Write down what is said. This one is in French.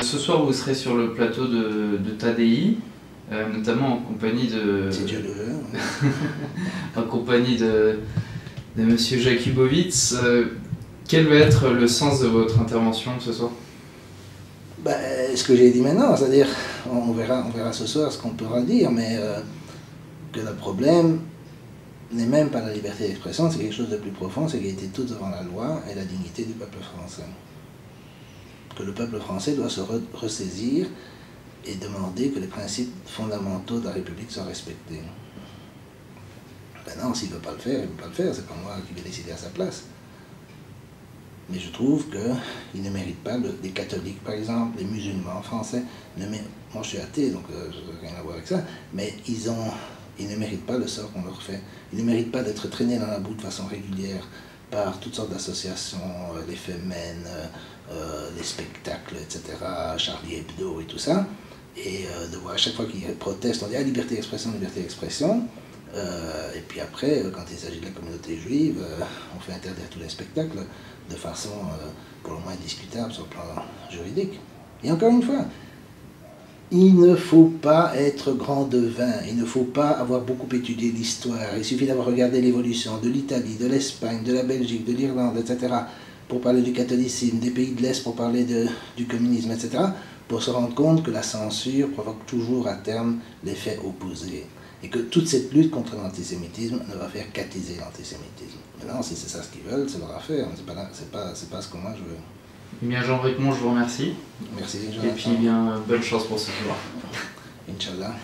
Ce soir, vous serez sur le plateau de TADI, notamment en compagnie de... Si Dieu le veut. en compagnie de Monsieur Jakubowicz. Quel va être le sens de votre intervention ce soir? Ce que j'ai dit maintenant, c'est-à-dire, on verra ce soir ce qu'on pourra dire, mais que le problème n'est même pas la liberté d'expression, c'est quelque chose de plus profond, c'est qu'elle était toute devant la loi et la dignité du peuple français. Que le peuple français doit se ressaisir et demander que les principes fondamentaux de la République soient respectés. Maintenant, s'il ne veut pas le faire, il ne veut pas le faire, c'est pas moi qui vais décider à sa place. Mais je trouve qu'il ne mérite pas, les catholiques par exemple, les musulmans français, moi je suis athée donc je n'ai rien à voir avec ça, mais ils ne méritent pas le sort qu'on leur fait. Ils ne méritent pas d'être traînés dans la boue de façon régulière par toutes sortes d'associations, les Femen, les spectacles, etc., Charlie Hebdo et tout ça, et de voir à chaque fois qu'ils protestent, on dit « Ah, liberté d'expression, liberté d'expression », et puis après, quand il s'agit de la communauté juive, on fait interdire tous les spectacles de façon pour le moins discutable sur le plan juridique. Et encore une fois, il ne faut pas être grand devin, il ne faut pas avoir beaucoup étudié l'histoire, il suffit d'avoir regardé l'évolution de l'Italie, de l'Espagne, de la Belgique, de l'Irlande, etc., pour parler du catholicisme, des pays de l'Est pour parler du communisme, etc., pour se rendre compte que la censure provoque toujours à terme l'effet opposé. Et que toute cette lutte contre l'antisémitisme ne va faire qu'attiser l'antisémitisme. Maintenant, si c'est ça ce qu'ils veulent, c'est leur affaire, c'est pas ce que moi je veux. Eh bien, Jean Bricmont, je vous remercie. Merci, Jonathan. Et puis, bien, bonne chance pour ce soir. Inch'Allah.